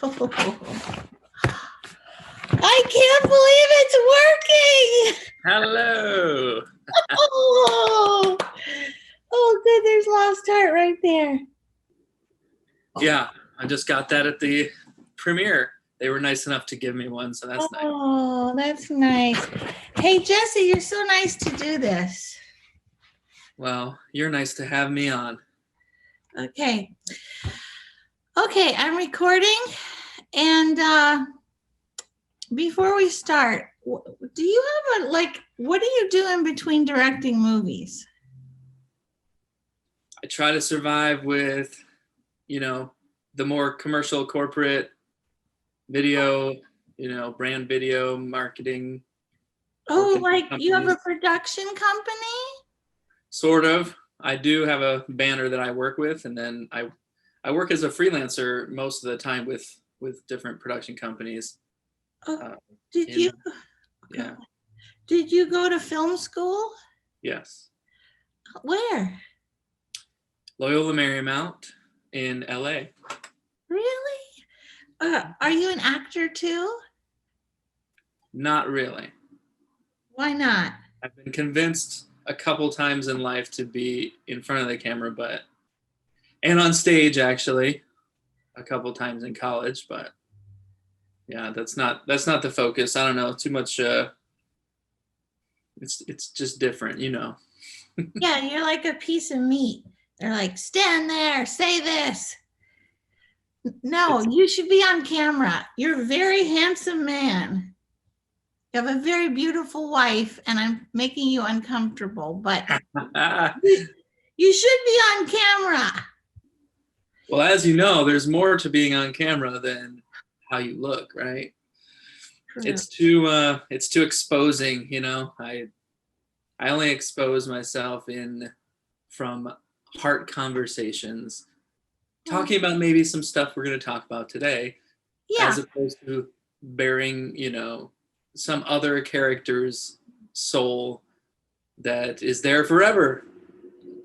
I can't believe it's working. Hello. Oh, good. There's Lost Heart right there. Yeah, I just got that at the premiere. They were nice enough to give me one, so that's nice. Oh, that's nice. Hey, Jesse, you're so nice to do this. Well, you're nice to have me on. Okay, I'm recording. And before we start, do you have what do you do in between directing movies? I try to survive with, the more commercial corporate video, brand video, marketing. Oh, like you have a production company? Sort of. I do have a banner that I work with, and then I work as a freelancer most of the time with different production companies. Did you go to film school? Yes. Where? Loyola Marymount in LA. Really? Are you an actor too? Not really. Why not? I've been convinced a couple times in life to be in front of the camera, and on stage actually a couple times in college, but yeah, that's not the focus. I don't know, too much. It's just different, Yeah, you're like a piece of meat. They're like, stand there, say this. No, you should be on camera. You're a very handsome man. You have a very beautiful wife, and I'm making you uncomfortable, but you should be on camera. Well, as you know, there's more to being on camera than how you look, right? True. It's too exposing, I only expose myself from heart conversations, talking about maybe some stuff we're going to talk about today, as opposed to bearing, some other character's soul that is there forever.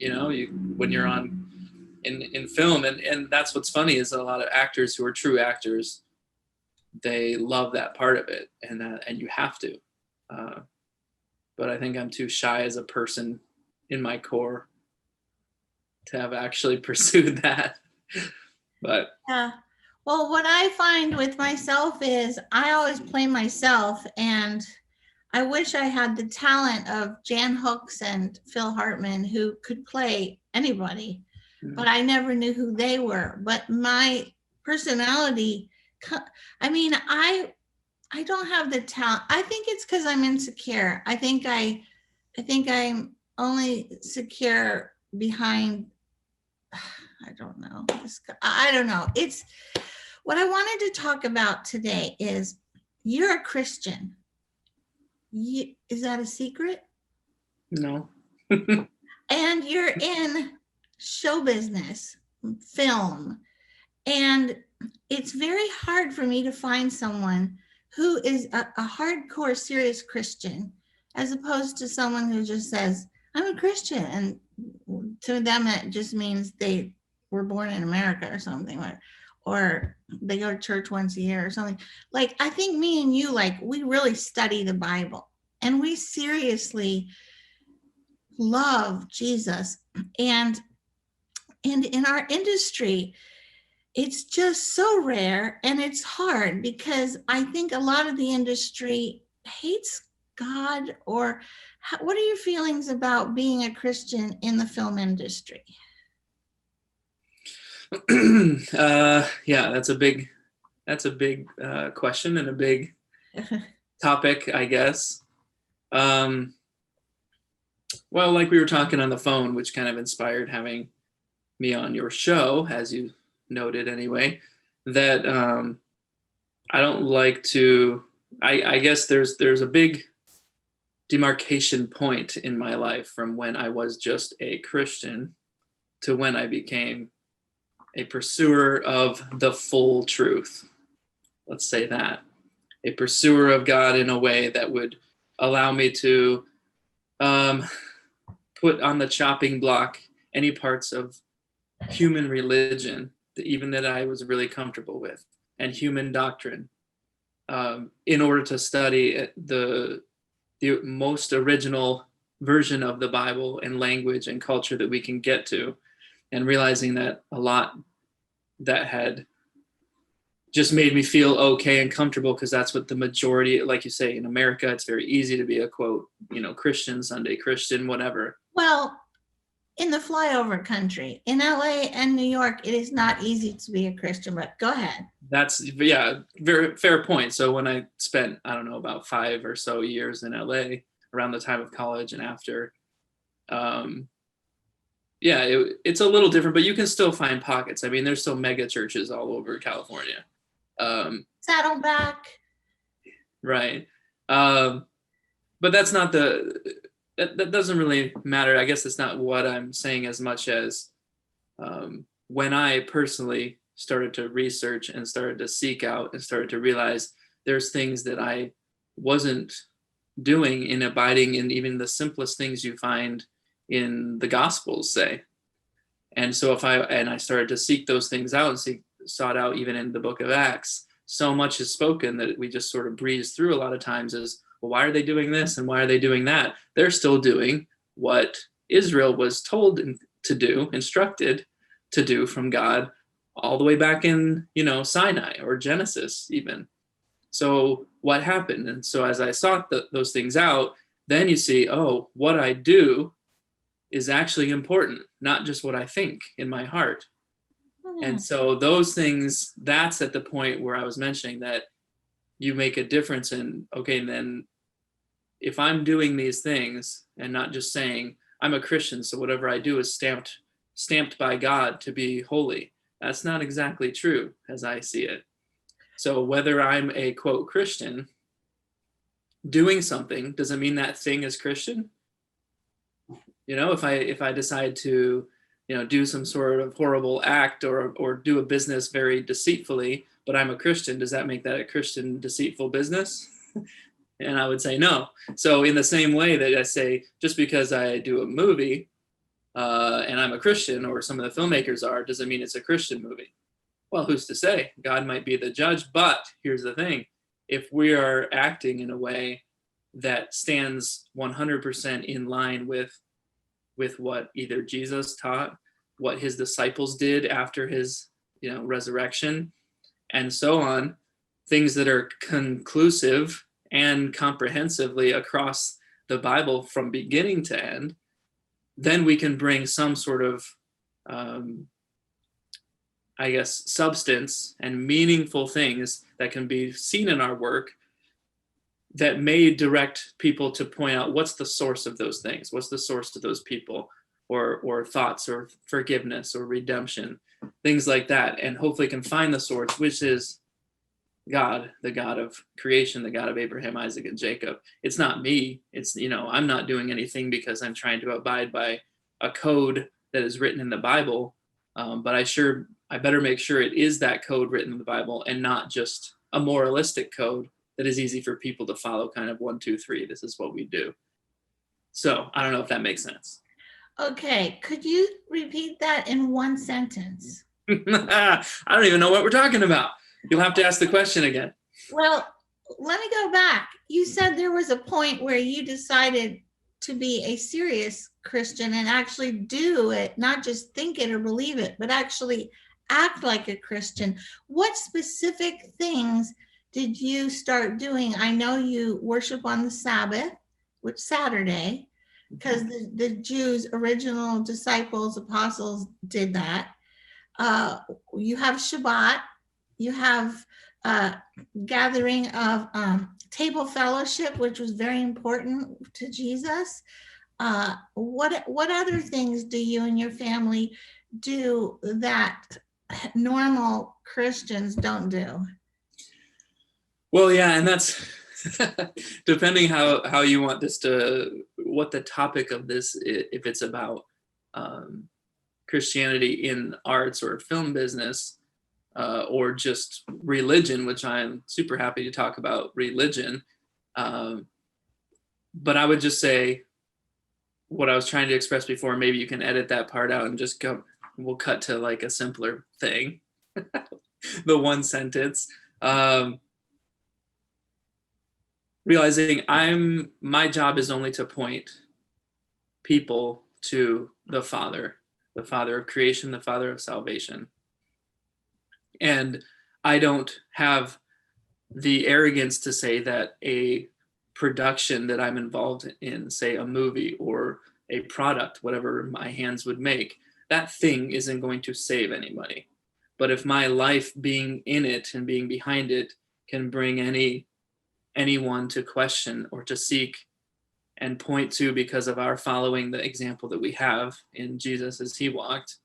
When you're on in film, and that's what's funny is a lot of actors who are true actors, they love that part of it, and you have to. But I think I'm too shy as a person in my core to have actually pursued that. But yeah. Well, what I find with myself is I always play myself, and I wish I had the talent of Jan Hooks and Phil Hartman, who could play anybody, but I never knew who they were. But my personality, I don't have the talent. I think it's because I'm insecure. I think I'm only secure behind, I don't know. It's what I wanted to talk about today is you're a Christian. Is that a secret? No. And you're in show business, film. And it's very hard for me to find someone who is a hardcore, serious Christian, as opposed to someone who just says, I'm a Christian. And to them, it just means they were born in America or something, or they go to church once a year or something. Like, I think me and you, we really study the Bible, and we seriously love Jesus. And in our industry, it's just so rare, and it's hard because I think a lot of the industry hates God. Or what are your feelings about being a Christian in the film industry? Yeah, that's a big question and a big topic, I guess. Well, like we were talking on the phone, which kind of inspired having me on your show, as you noted anyway, that I don't like to, I guess there's a big demarcation point in my life from when I was just a Christian to when I became a pursuer of the full truth. Let's say that. A pursuer of God in a way that would allow me to put on the chopping block any parts of human religion, even that I was really comfortable with. and human doctrine in order to study the most original version of the Bible and language and culture that we can get to, and realizing that a lot that had just made me feel okay and comfortable, because that's what the majority, like you say, in America, it's very easy to be a quote, Christian, Sunday Christian, whatever. Well, in the flyover country, in LA and New York, it is not easy to be a Christian, but go ahead. That's, yeah, very fair point. So when I spent, I don't know, about 5 or so years in LA around the time of college and after, it's a little different, but you can still find pockets. I mean, there's still mega churches all over California. Saddleback. Right. But that's not that doesn't really matter. I guess it's not what I'm saying as much as when I personally started to research and started to seek out and started to realize there's things that I wasn't doing in abiding in even the simplest things you find in the Gospels, say. And so I started to seek those things out and sought out even in the book of Acts, so much is spoken that we just sort of breeze through a lot of times as, well, why are they doing this and why are they doing that? They're still doing what Israel was told to do, instructed to do from God, all the way back in, Sinai or Genesis even. So what happened? And so as I sought those things out, then you see, oh, what I do is actually important, not just what I think in my heart. And so those things, that's at the point where I was mentioning that you make a difference in, okay, then if I'm doing these things and not just saying I'm a Christian, so whatever I do is stamped by God to be holy, that's not exactly true as I see it. So whether I'm a quote Christian doing something doesn't mean that thing is Christian. If I decide to do some sort of horrible act or do a business very deceitfully, but I'm a Christian, does that make that a Christian deceitful business? And I would say no. So in the same way that I say, just because I do a movie and I'm a Christian, or some of the filmmakers are, doesn't mean it's a Christian movie. Well, who's to say? God might be the judge, but here's the thing. If we are acting in a way that stands 100% in line with what either Jesus taught, what his disciples did after his resurrection, and so on, things that are conclusive and comprehensively across the Bible from beginning to end, then we can bring some sort of substance and meaningful things that can be seen in our work that may direct people to point out what's the source of those things, what's the source of those people, or thoughts, or forgiveness, or redemption, things like that, and hopefully can find the source, which is God, the God of creation, the God of Abraham, Isaac, and Jacob. It's not me. It's, I'm not doing anything because I'm trying to abide by a code that is written in the Bible, but I better make sure it is that code written in the Bible and not just a moralistic code that is easy for people to follow, kind of 1, 2, 3. This is what we do. So I don't know if that makes sense. Okay, could you repeat that in one sentence? I don't even know what we're talking about. You'll have to ask the question again. Well, let me go back. You said there was a point where you decided to be a serious Christian and actually do it, not just think it or believe it, but actually act like a Christian. What specific things did you start doing? I know you worship on the Sabbath, which Saturday, because the Jews' original disciples, apostles did that. You have Shabbat, you have gathering of table fellowship, which was very important to Jesus. What other things do you and your family do that normal Christians don't do? Well, yeah, and that's depending how you want this what the topic of this, if it's about Christianity in arts or film business, or just religion, which I'm super happy to talk about religion. But I would just say what I was trying to express before, maybe you can edit that part out and just we'll cut to like a simpler thing. the one sentence. Realizing my job is only to point people to the Father of creation, the Father of salvation. And I don't have the arrogance to say that a production that I'm involved in, say a movie or a product, whatever my hands would make, that thing isn't going to save anybody. But if my life being in it and being behind it can bring anyone to question or to seek and point to, because of our following the example that we have in Jesus as he walked,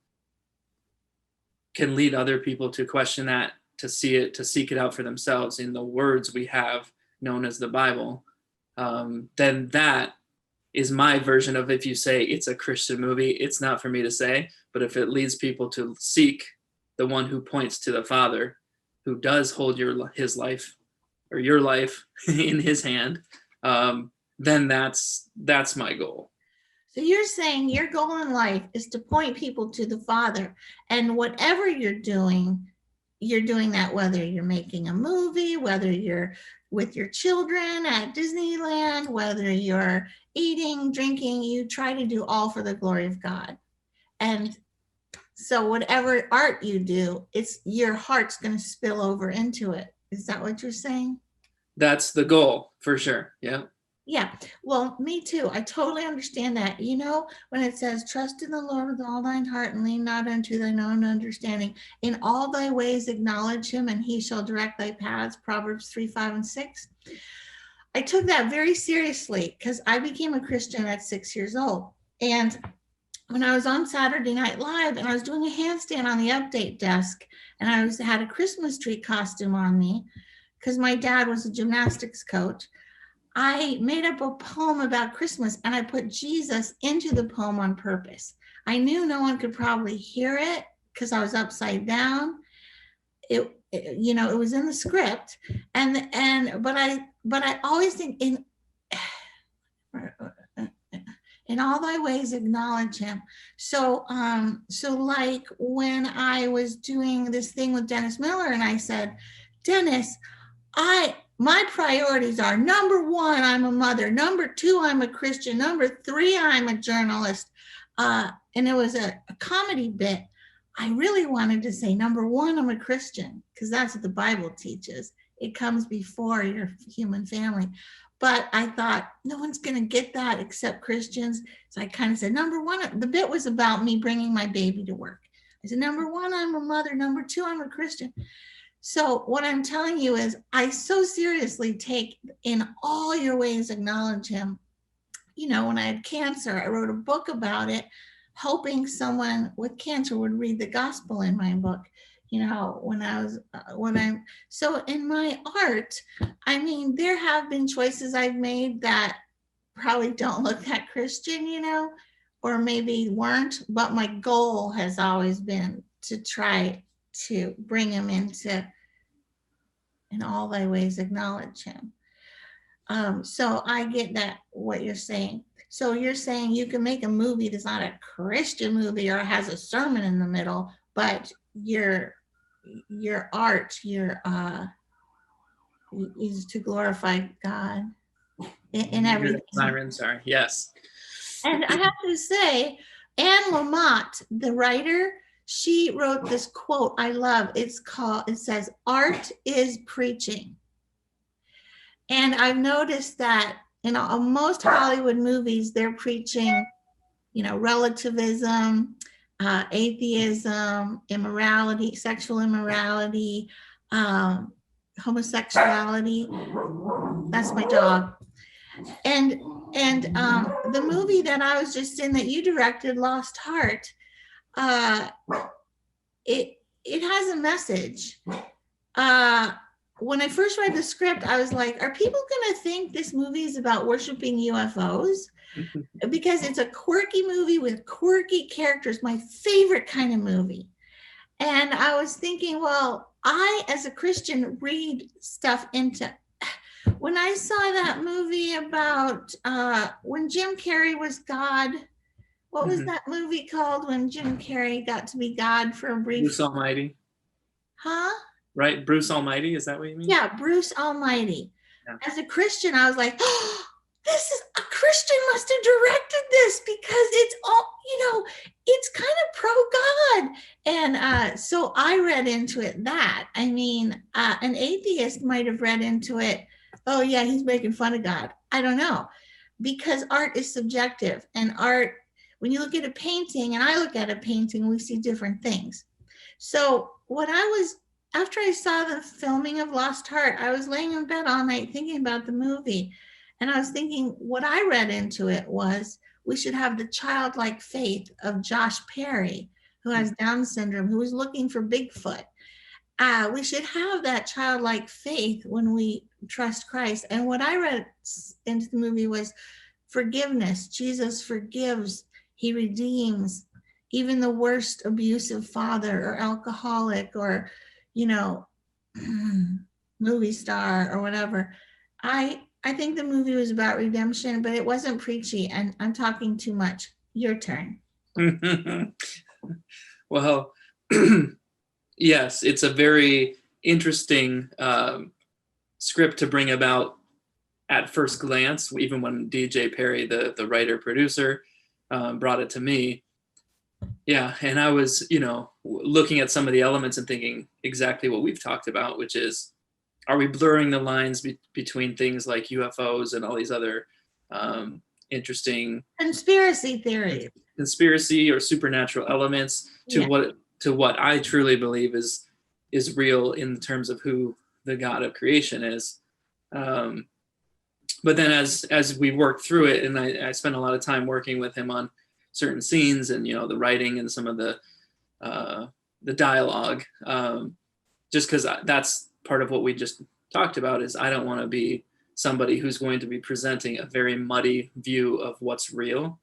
can lead other people to question that, to see it, to seek it out for themselves in the words we have known as the Bible, then that is my version of, if you say it's a Christian movie, it's not for me to say, but if it leads people to seek the one who points to the Father, who does hold his life or your life in his hand, then that's my goal. So you're saying your goal in life is to point people to the Father, and whatever you're doing that whether you're making a movie, whether you're with your children at Disneyland, whether you're eating, drinking, you try to do all for the glory of God. And so whatever art you do, it's your heart's going to spill over into it. Is that what you're saying? That's the goal, for sure. Yeah. Yeah. Well, me too. I totally understand that. You know, when it says, trust in the Lord with all thine heart and lean not unto thine own understanding, in all thy ways acknowledge him and he shall direct thy paths, Proverbs 3, 5, and 6. I took that very seriously because I became a Christian at 6 years old. And when I was on Saturday Night Live and I was doing a handstand on the update desk, and I had a Christmas tree costume on me because my dad was a gymnastics coach, I made up a poem about Christmas and I put Jesus into the poem on purpose. I knew no one could probably hear it because I was upside down. It was in the script, but I always think in all thy ways acknowledge him. So like when I was doing this thing with Dennis Miller and I said, Dennis, my priorities are, number one, I'm a mother. Number two, I'm a Christian. Number three, I'm a journalist. And it was a comedy bit. I really wanted to say, number one, I'm a Christian, because that's what the Bible teaches. It comes before your human family. But I thought, no one's going to get that except Christians. So I kind of said, number one, the bit was about me bringing my baby to work. I said, number one, I'm a mother. Number two, I'm a Christian. So what I'm telling you is I so seriously take in all your ways, acknowledge him. You know, when I had cancer, I wrote a book about it, hoping someone with cancer would read the gospel in my book. You know, so in my art, I mean, there have been choices I've made that probably don't look that Christian, you know, or maybe weren't, but my goal has always been to try to bring him into, in all thy ways acknowledge him. So I get that, what you're saying. So you're saying you can make a movie that's not a Christian movie or has a sermon in the middle, but your art, is to glorify God in everything. Siren, sorry. Yes. And I have to say, Anne Lamott, the writer, she wrote this quote I love. It says, art is preaching. And I've noticed that in most Hollywood movies, they're preaching, you know, relativism, atheism, immorality, sexual immorality, homosexuality. That's my dog. And the movie that I was just in that you directed, Lost Heart, it has a message. When I first read the script, I was like, are people going to think this movie is about worshiping UFOs? Because it's a quirky movie with quirky characters, my favorite kind of movie. And I was thinking, well, I, as a Christian, read stuff into, when I saw that movie about when Jim Carrey was God, what was that movie called when Jim Carrey got to be God for a brief? Bruce Almighty. Huh? right? Bruce Almighty, is that what you mean? Yeah, Bruce Almighty. Yeah. As a Christian, I was like, oh, this is a Christian must have directed this because it's all, it's kind of pro-God. And so I read into it that. I mean, an atheist might have read into it, oh, yeah, he's making fun of God. I don't know. Because art is subjective, and art, when you look at a painting and I look at a painting, we see different things. So after I saw the filming of Lost Heart, I was laying in bed all night thinking about the movie. And I was thinking, what I read into it was we should have the childlike faith of Josh Perry, who has Down syndrome, who was looking for Bigfoot. We should have that childlike faith when we trust Christ. And what I read into the movie was forgiveness. Jesus forgives, he redeems. Even the worst abusive father or alcoholic or, movie star or whatever. I think the movie was about redemption, but it wasn't preachy, and I'm talking too much. Your turn. Well, yes, it's a very interesting script to bring about at first glance, even when DJ Perry, the writer producer, brought it to me. Yeah, and I was, looking at some of the elements and thinking exactly what we've talked about, which is, are we blurring the lines between things like UFOs and all these other interesting conspiracy theories, conspiracy or supernatural elements to what I truly believe is real in terms of who the God of creation is. But then as we worked through it, and I spent a lot of time working with him on certain scenes and the writing and some of the dialogue, just because that's part of what we just talked about, is I don't want to be somebody who's going to be presenting a very muddy view of what's real.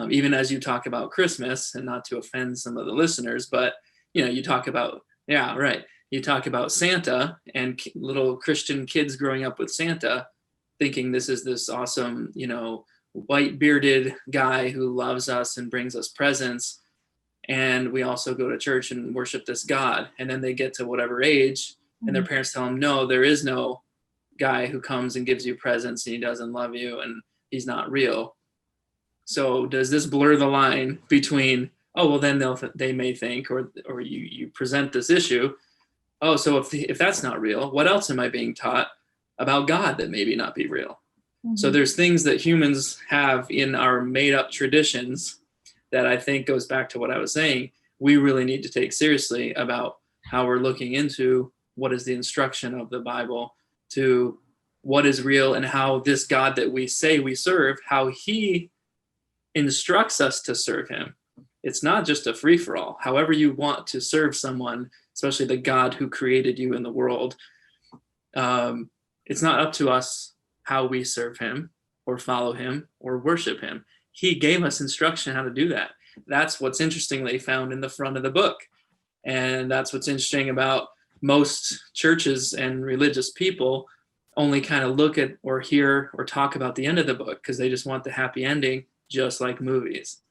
Even as you talk about Christmas, and not to offend some of the listeners, but you talk about, you talk about Santa and little Christian kids growing up with Santa, thinking this is this awesome, white bearded guy who loves us and brings us presents. And we also go to church and worship this God. And then they get to whatever age, and their parents tell them, no, there is no guy who comes and gives you presents and he doesn't love you and he's not real. So does this blur the line between, oh, well, then they may think, or you present this issue, oh, so if that's not real, what else am I being taught about God that maybe not be real? Mm-hmm. So there's things that humans have in our made up traditions that I think goes back to what I was saying. We really need to take seriously about how we're looking into what is the instruction of the Bible to what is real, and how this God that we say we serve, how he instructs us to serve him. It's not just a free-for-all. However you want to serve someone, especially the God who created you in the world, it's not up to us how we serve him or follow him or worship him. He gave us instruction how to do that. That's what's interestingly found in the front of the book. And that's what's interesting about most churches and religious people only kind of look at or hear or talk about the end of the book because they just want the happy ending, just like movies.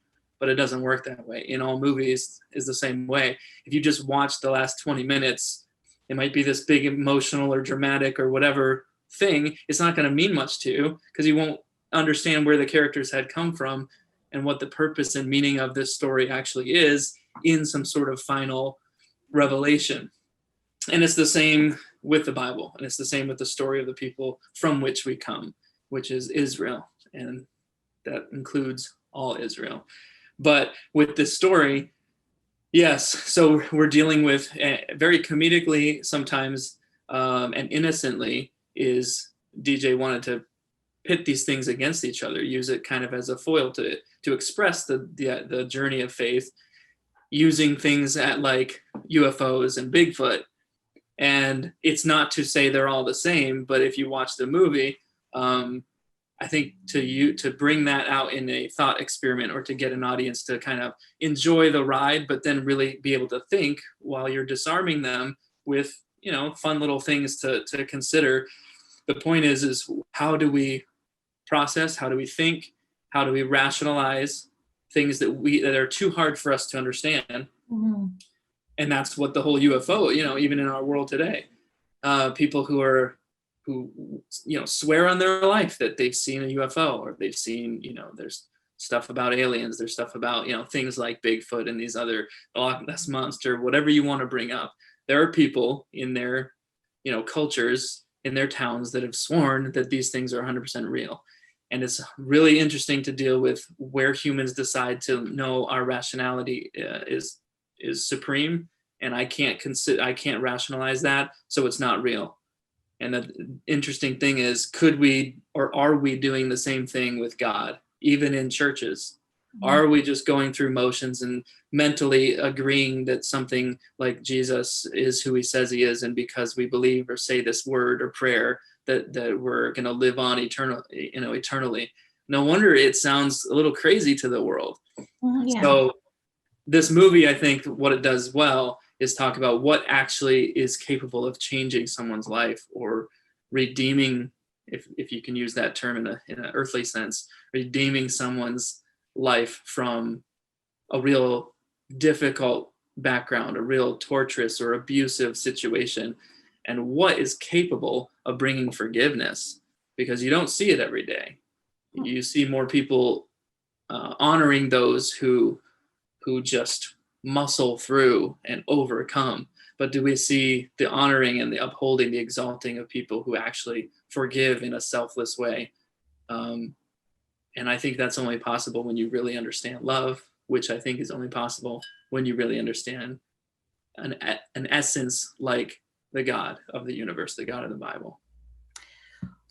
But it doesn't work that way. In all movies is the same way. If you just watch the last 20 minutes, it might be this big emotional or dramatic or whatever thing. It's not going to mean much to you because you won't understand where the characters had come from and what the purpose and meaning of this story actually is in some sort of final revelation. And it's the same with the Bible, and it's the same with the story of the people from which we come, which is Israel, and that includes all Israel. But with this story, yes, so we're dealing with very comedically sometimes and innocently is DJ wanted to pit these things against each other, use it kind of as a foil to express the journey of faith, using things at like UFOs and Bigfoot. And it's not to say they're all the same, but if you watch the movie, I think to bring that out in a thought experiment, or to get an audience to kind of enjoy the ride, but then really be able to think while you're disarming them with, fun little things to consider. The point is how do we process? How do we think? How do we rationalize things that are too hard for us to understand? Mm-hmm. And that's what the whole UFO, even in our world today, people who swear on their life that they've seen a UFO, or they've seen, there's stuff about aliens, there's stuff about, things like Bigfoot and these other Loch Ness monster, whatever you want to bring up. There are people in their, cultures, in their towns, that have sworn that these things are 100% real. And it's really interesting to deal with where humans decide to know our rationality is supreme, and I can't rationalize that, so it's not real. And the interesting thing is, could we, or are we doing the same thing with God, even in churches? Are we just going through motions and mentally agreeing that something like Jesus is who he says he is, and because we believe or say this word or prayer that we're going to live on eternally? No wonder it sounds a little crazy to the world. Yeah. So this movie, I think what it does well is talk about what actually is capable of changing someone's life, or redeeming, if you can use that term in an earthly sense, redeeming someone's life from a real difficult background, a real torturous or abusive situation, and what is capable of bringing forgiveness, because you don't see it every day. You see more people honoring those who just muscle through and overcome. But do we see the honoring and the upholding, the exalting of people who actually forgive in a selfless way? And I think that's only possible when you really understand love, which I think is only possible when you really understand an essence like the God of the universe, the God of the Bible.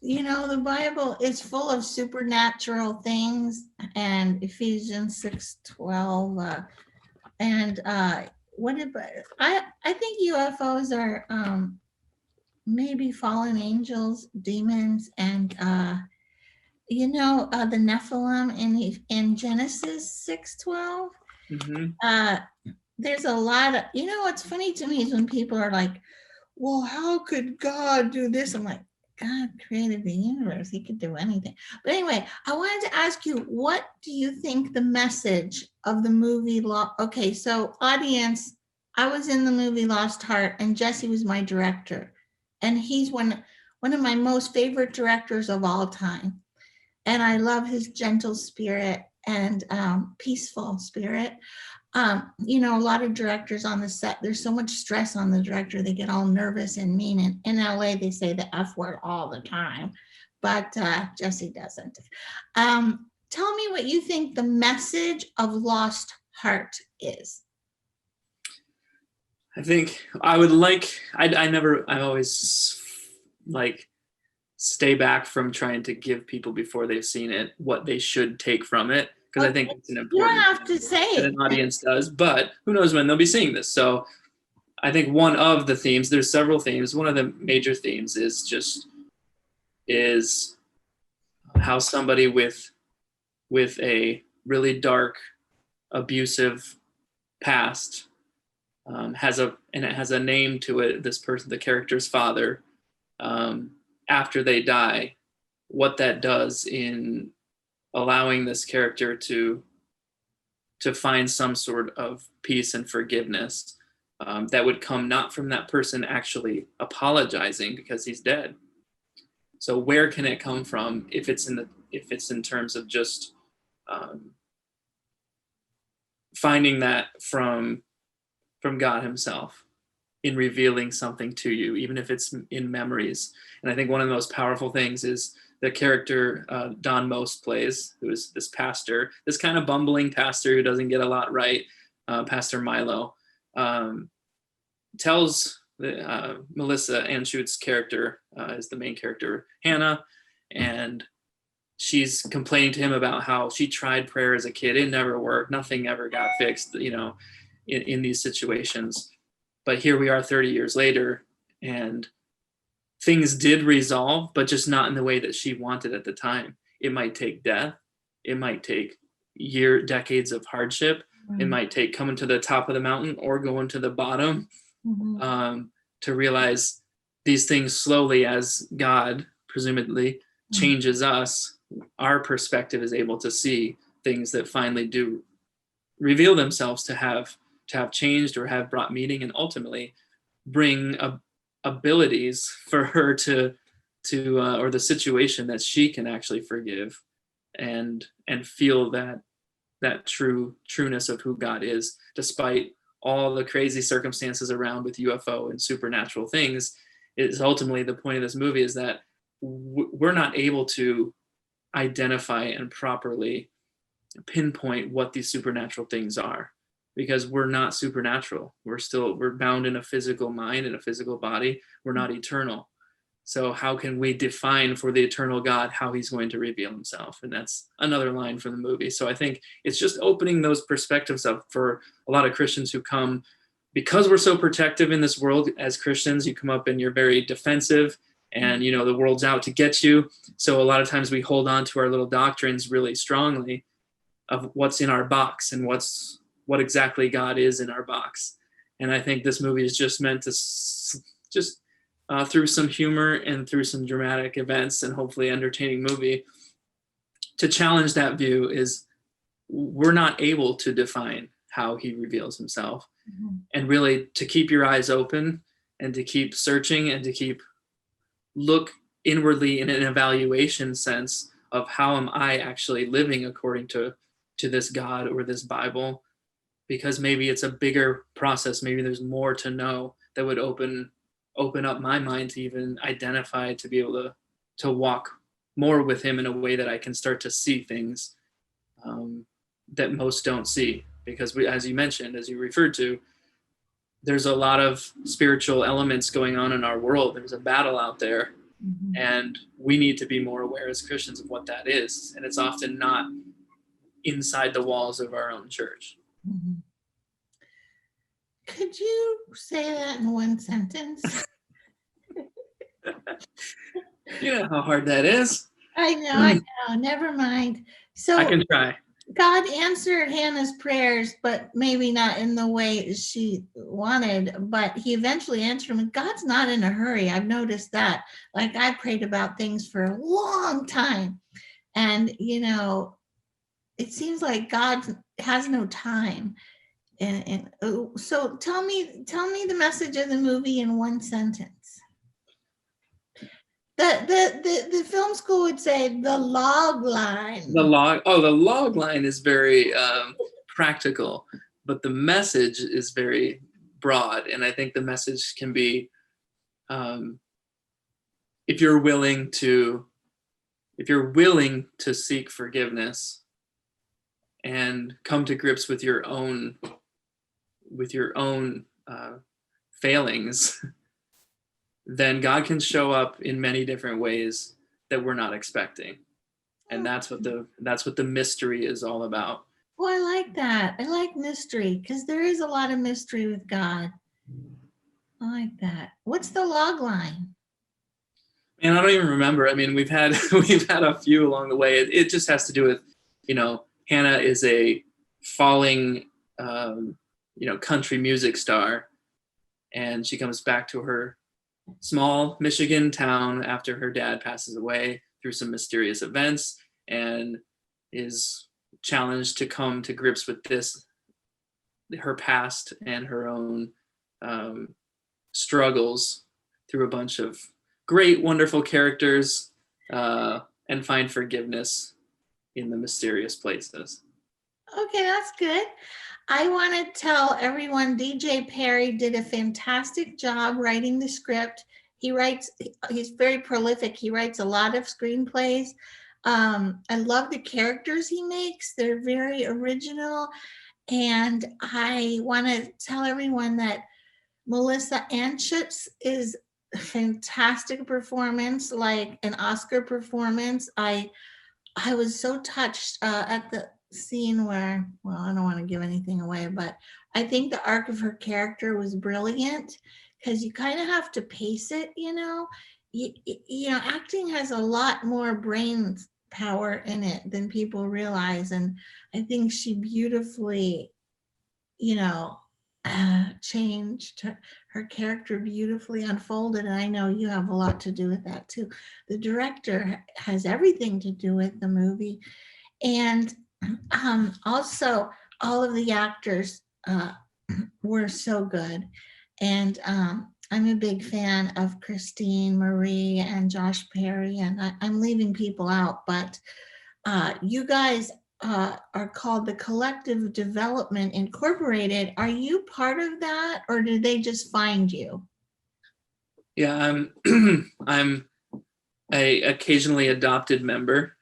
The Bible is full of supernatural things, and Ephesians 6:12, and what about, I think UFOs are maybe fallen angels, demons, and the Nephilim in Genesis 6:12. There's a lot of, what's funny to me is when people are like, well, how could God do this? I'm like, God created the universe. He could do anything. But anyway, I wanted to ask you, what do you think the message of the movie Okay, so audience, I was in the movie Lost Heart, and Jesse was my director. And he's one of my most favorite directors of all time. And I love his gentle spirit and peaceful spirit. A lot of directors on the set, there's so much stress on the director, they get all nervous and mean. And in LA, they say the F word all the time, but Jesse doesn't. Tell me what you think the message of Lost Heart is. I think I always stay back from trying to give people, before they've seen it, what they should take from it. Because I think it's an important thing. You don't have to say that an audience does, but who knows when they'll be seeing this. So I think one of the themes, there's several themes. One of the major themes is how somebody with a really dark, abusive past has a name to it. This person, the character's father, after they die, what that does in allowing this character to find some sort of peace and forgiveness that would come not from that person actually apologizing because he's dead. So where can it come from if it's in terms of just finding that from God himself in revealing something to you, even if it's in memories. And I think one of the most powerful things is the character Don Most plays, who is this pastor, this kind of bumbling pastor who doesn't get a lot right, Pastor Milo, tells Melissa, Anne Schutz's character is the main character, Hannah, and she's complaining to him about how she tried prayer as a kid. It never worked. Nothing ever got fixed, in these situations. But here we are 30 years later, and things did resolve, but just not in the way that she wanted at the time. It might take death. It might take decades of hardship. Mm-hmm. It might take coming to the top of the mountain or going to the bottom, mm-hmm. To realize these things slowly, as God presumably mm-hmm. changes us. Our perspective is able to see things that finally do reveal themselves to have have changed or have brought meaning, and ultimately bring abilities for her to or the situation that she can actually forgive and feel that trueness of who God is, despite all the crazy circumstances around with UFO and supernatural things. Is ultimately the point of this movie, is that we're not able to identify and properly pinpoint what these supernatural things are, because we're not supernatural. We're bound in a physical mind and a physical body. We're not eternal. So how can we define for the eternal God how he's going to reveal himself? And that's another line from the movie. So I think it's just opening those perspectives up for a lot of Christians who come, because we're so protective in this world as Christians. You come up and you're very defensive, and the world's out to get you. So a lot of times we hold on to our little doctrines really strongly of what's in our box and what exactly God is in our box. And I think this movie is just meant to just through some humor and through some dramatic events and hopefully entertaining movie, to challenge that view. Is we're not able to define how he reveals himself, and really to keep your eyes open and to keep searching and to look inwardly in an evaluation sense of how am I actually living according to this God or this Bible, because maybe it's a bigger process. Maybe there's more to know that would open up my mind to even identify, to be able to walk more with him in a way that I can start to see things that most don't see. Because as you mentioned, as you referred to, there's a lot of spiritual elements going on in our world. There's a battle out there, and we need to be more aware as Christians of what that is. And it's often not inside the walls of our own church. Could you say that in one sentence? You know how hard that is. I know. Never mind. So I can try. God answered Hannah's prayers, but maybe not in the way she wanted, but he eventually answered them. God's not in a hurry. I've noticed that. Like, I prayed about things for a long time. And, it seems like God has no time. And so tell me the message of the movie in one sentence. The film school would say the log line. The log line is very practical, but the message is very broad. And I think the message can be, if you're willing to seek forgiveness and come to grips with your own failings, then God can show up in many different ways that we're not expecting. And that's what the mystery is all about. Well, I like that. I like mystery, because there is a lot of mystery with God. I like that. What's the log line? And I don't even remember. I mean, we've had a few along the way. It just has to do with, Hannah is a falling, country music star, and she comes back to her small Michigan town after her dad passes away through some mysterious events, and is challenged to come to grips with her past and her own struggles through a bunch of great, wonderful characters, and find forgiveness in the mysterious places. Okay, that's good. I want to tell everyone DJ Perry did a fantastic job writing the script. He's very prolific. He writes a lot of screenplays. I love the characters he makes. They're very original. And I want to tell everyone that Melissa Anschutz is a fantastic performance, like an Oscar performance. I was so touched at the scene where, well, I don't want to give anything away, but I think the arc of her character was brilliant, because you kind of have to pace it. Acting has a lot more brain power in it than people realize, and I think she beautifully changed her character, beautifully unfolded. And I know you have a lot to do with that too. The director has everything to do with the movie, and also all of the actors were so good. And I'm a big fan of Christine Marie and Josh Perry, and I'm leaving people out, but you guys are called the Collective Development Incorporated. Are you part of that, or did they just find you? Yeah, I'm a occasionally adopted member.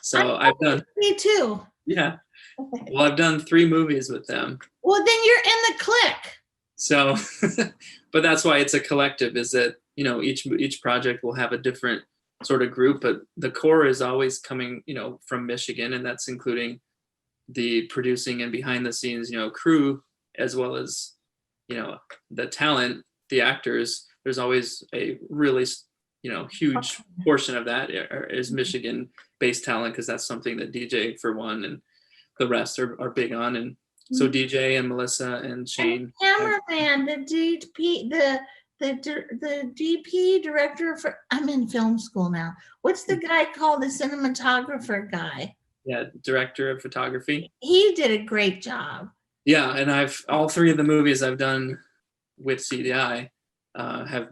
So I've done, me too. yeah. Well, I've done 3 movies with them. Well, then you're in the clique. So, but that's why it's a collective, is that, you know, each project will have a different sort of group, but the core is always coming, you know, from Michigan, and that's including the producing and behind the scenes, you know, crew, as well as, you know, the talent, the actors. There's always a really, you know, huge portion of that is Michigan based talent, because that's something that DJ, for one, and the rest are big on. And so DJ and Melissa and Shane, cameraman, the DP, the DP director for, I'm in film school now. What's the guy called, the cinematographer guy? Yeah, director of photography. He did a great job. Yeah, and I've all 3 of the movies I've done with CDI have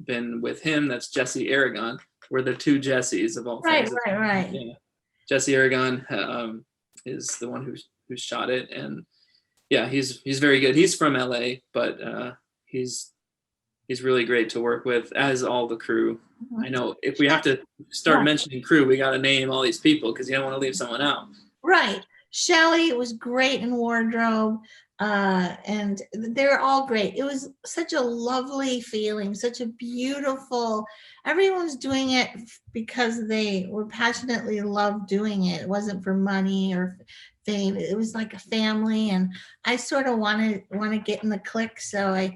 been with him. That's Jesse Aragon. We're the 2 Jessies of all things. Right. Yeah. Jesse Aragon is the one who shot it, and yeah, he's very good. He's from LA, but he's really great to work with, as all the crew. I know if we have to start mentioning crew, we got to name all these people, because you don't want to leave someone out. Right. Shelley was great in wardrobe, and they're all great. It was such a lovely feeling, such a beautiful, everyone's doing it because they were passionately loved doing it. It wasn't for money or fame. It was like a family, and I sort of want to get in the clique. So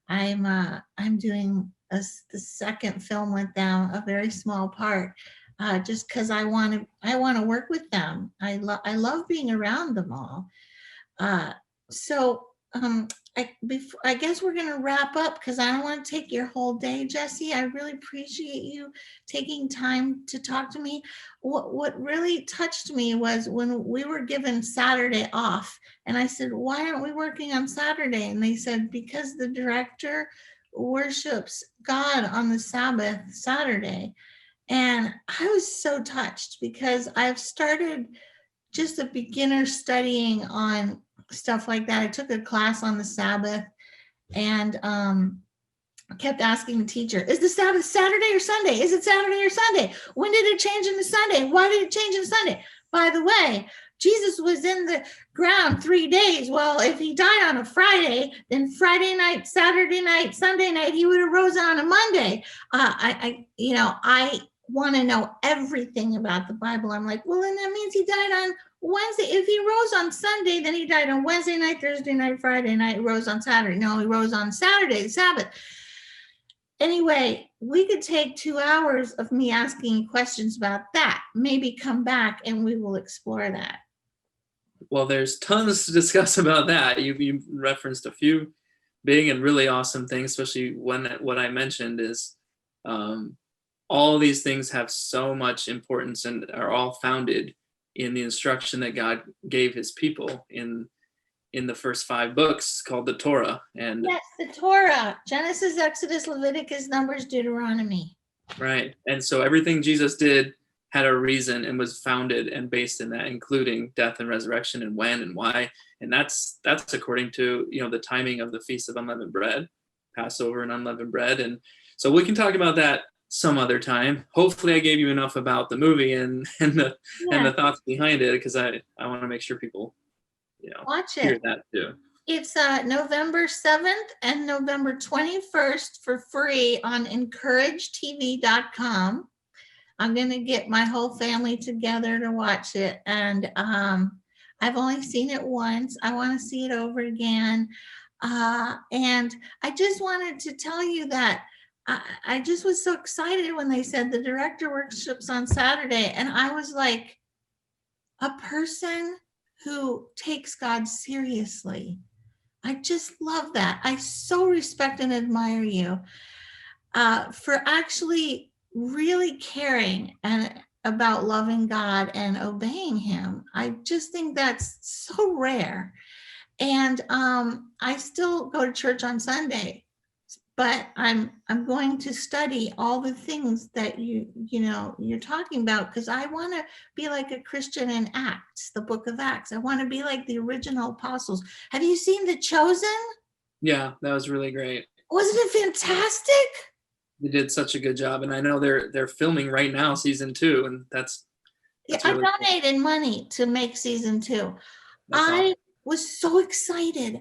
I'm doing the second film with them, a very small part. Just because I want to work with them. I love being around them all. So I guess we're going to wrap up, because I don't want to take your whole day, Jesse. I really appreciate you taking time to talk to me. What really touched me was when we were given Saturday off, and I said, why aren't we working on Saturday? And they said, because the director worships God on the Sabbath, Saturday. And I was so touched, because I've started just a beginner studying on stuff like that. I took a class on the Sabbath, and kept asking the teacher, is the Sabbath Saturday or Sunday? Is it Saturday or Sunday? When did it change into Sunday? Why did it change into Sunday? By the way, Jesus was in the ground 3 days. Well, if he died on a Friday, then Friday night, Saturday night, Sunday night, he would have rose on a Monday. I want to know everything about the Bible. I'm like, well, then that means he died on Wednesday. If he rose on Sunday, then he died on Wednesday night, Thursday night, Friday night, rose on Saturday. No, he rose on Saturday, the Sabbath. Anyway, we could take 2 hours of me asking questions about that. Maybe come back and we will explore that. Well, there's tons to discuss about that. You referenced a few big and really awesome things, especially when what I mentioned is all these things have so much importance and are all founded in the instruction that God gave his people in the first 5 books, called the Torah. And yes, the Torah, Genesis, Exodus, Leviticus, Numbers, Deuteronomy. Right. And so everything Jesus did had a reason and was founded and based in that, including death and resurrection, and when and why. And that's according to, the timing of the Feast of Unleavened Bread, Passover and unleavened bread. And so we can talk about that some other time. Hopefully I gave you enough about the movie and the thoughts behind it, because I want to make sure people watch hear it. That too. It's November 7th and November 21st for free on encouragetv.com. I'm going to get my whole family together to watch it. And I've only seen it once. I want to see it over again. And I just wanted to tell you that I just was so excited when they said the director worships on Saturday. And I was like, a person who takes God seriously. I just love that. I so respect and admire you for actually really caring and about loving God and obeying him. I just think that's so rare. And I still go to church on Sunday, but I'm going to study all the things that you're talking about, because I want to be like a Christian in Acts, the book of Acts. I want to be like the original apostles. Have you seen The Chosen? Yeah, that was really great. Wasn't it fantastic? They did such a good job, and I know they're filming right now season 2, and that's I really cool. donated money to make season 2. That's awesome. I was so excited.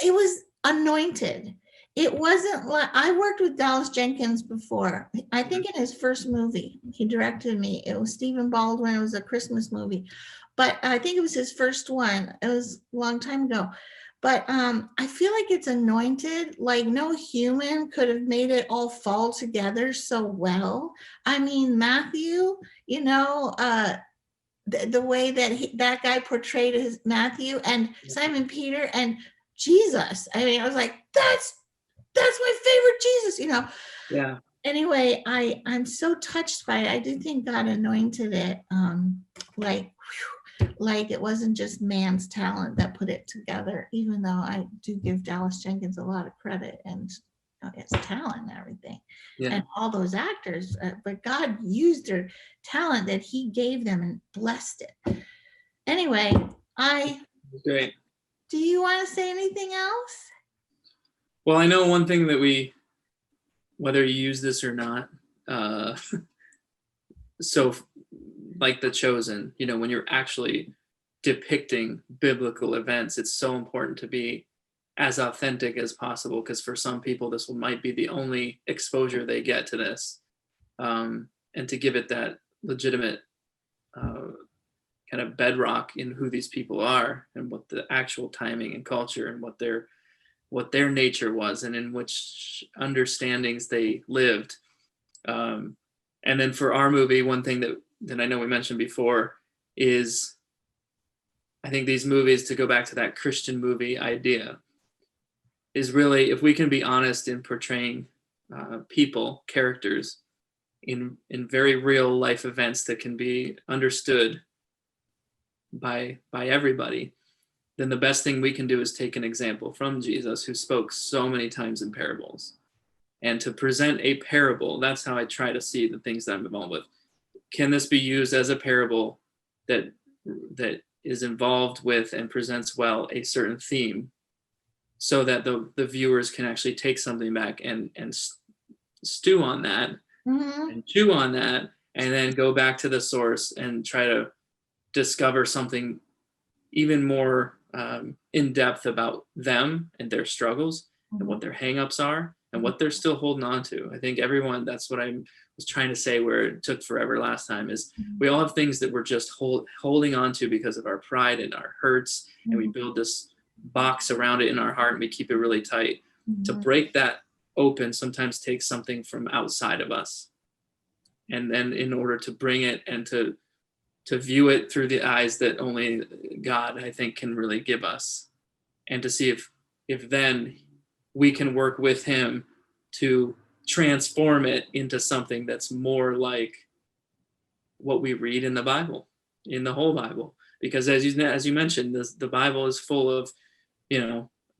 It was anointed. It wasn't like, I worked with Dallas Jenkins before. I think in his first movie, he directed me. It was Stephen Baldwin. It was a Christmas movie, but I think it was his first one. It was a long time ago. But I feel like it's anointed. Like no human could have made it all fall together so well. I mean, Matthew, the way that that guy portrayed his Matthew, and Simon Peter, and Jesus. I mean, I was like, that's my favorite Jesus. Yeah. Anyway, I'm so touched by it. I do think God anointed it, like it wasn't just man's talent that put it together, even though I do give Dallas Jenkins a lot of credit and his talent and everything. Yeah. And all those actors, but God used their talent that he gave them and blessed it. Anyway, Great. Do you want to say anything else? Well, I know one thing that whether you use this or not, so like The Chosen, when you're actually depicting biblical events, it's so important to be as authentic as possible, because for some people this might be the only exposure they get to this, and to give it that legitimate kind of bedrock in who these people are and what the actual timing and culture and what their nature was and in which understandings they lived. And then for our movie, one thing that I know we mentioned before is, I think these movies, to go back to that Christian movie idea, is really, if we can be honest in portraying people, characters in very real life events that can be understood by everybody, then the best thing we can do is take an example from Jesus, who spoke so many times in parables. And to present a parable, that's how I try to see the things that I'm involved with. Can this be used as a parable that is involved with and presents well a certain theme, so that the viewers can actually take something back and stew on that, and chew on that, and then go back to the source and try to discover something even more in depth about them and their struggles, and what their hangups are and what they're still holding on to. I think everyone, that's what I was trying to say, where it took forever last time, is we all have things that we're just holding on to because of our pride and our hurts, and we build this box around it in our heart and we keep it really tight. To break that open sometimes takes something from outside of us, and then in order to bring it and to view it through the eyes that only God, I think, can really give us, and to see if then we can work with him to transform it into something that's more like what we read in the Bible, in the whole Bible. Because as you mentioned, the Bible is full of,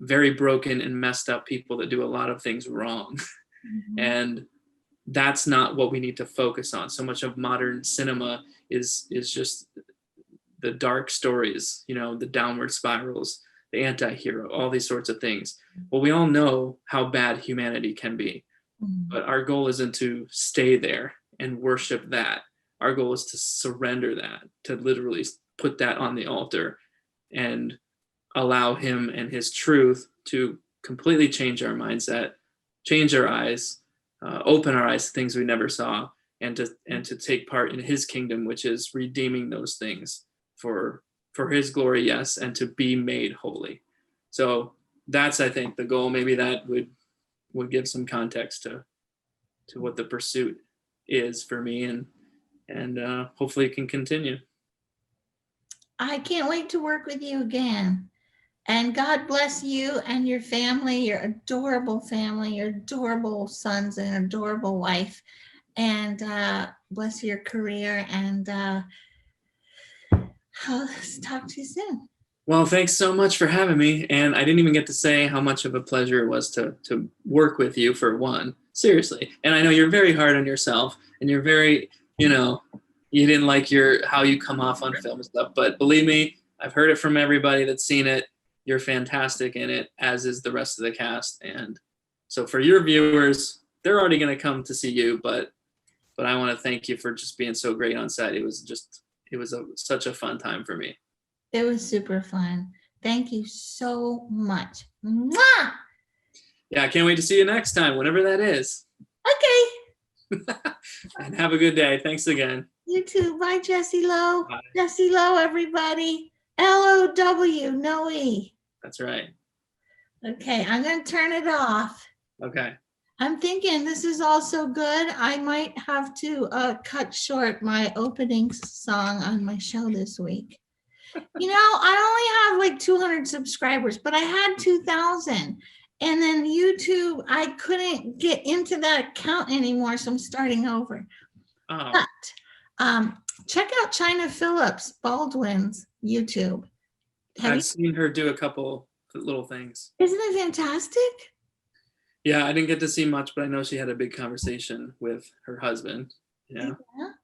very broken and messed up people that do a lot of things wrong. And that's not what we need to focus on. So much of modern cinema is just the dark stories, the downward spirals, the anti-hero, all these sorts of things. Well, we all know how bad humanity can be, but our goal isn't to stay there and worship that. Our goal is to surrender that, to literally put that on the altar and allow him and his truth to completely change our mindset, change our eyes, open our eyes to things we never saw, and to take part in his kingdom, which is redeeming those things for his glory, yes, and to be made holy. So that's, I think, the goal. Maybe that would give some context to what the pursuit is for me, and hopefully it can continue. I can't wait to work with you again. And God bless you and your family, your adorable family, your adorable sons and adorable wife. And bless your career. And I'll talk to you soon. Well, thanks so much for having me. And I didn't even get to say how much of a pleasure it was to work with you, for one. Seriously. And I know you're very hard on yourself, and you're very, you didn't like how you come off on film and stuff. But believe me, I've heard it from everybody that's seen it. You're fantastic in it, as is the rest of the cast. And so for your viewers, they're already going to come to see you, but I want to thank you for just being so great on set. It was such a fun time for me. It was super fun. Thank you so much. Mwah! Yeah, I can't wait to see you next time, whenever that is. Okay. And have a good day. Thanks again. You too. Bye, Jessie Lowe. Bye. Jessie Lowe, everybody. L-O-W, no E. That's right. Okay, I'm going to turn it off. Okay. I'm thinking this is all so good. I might have to cut short my opening song on my show this week. I only have like 200 subscribers, but I had 2,000. And then YouTube, I couldn't get into that account anymore, so I'm starting over. Oh. But check out China Phillips Baldwin's YouTube. I've seen her do a couple little things. Isn't it fantastic? Yeah, I didn't get to see much, but I know she had a big conversation with her husband. Yeah.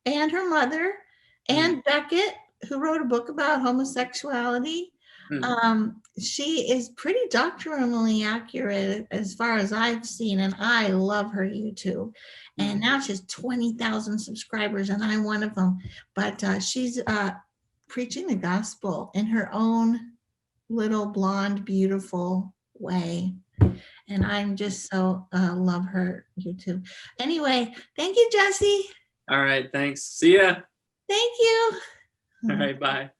And her mother, and Beckett, who wrote a book about homosexuality. She is pretty doctrinally accurate as far as I've seen, and I love her YouTube. And now she's 20,000 subscribers, and I'm one of them. But she's preaching the gospel in her own little blonde, beautiful way. And I'm just so love her YouTube. Anyway, thank you, Jessie. All right, thanks. See ya. Thank you. All right, bye.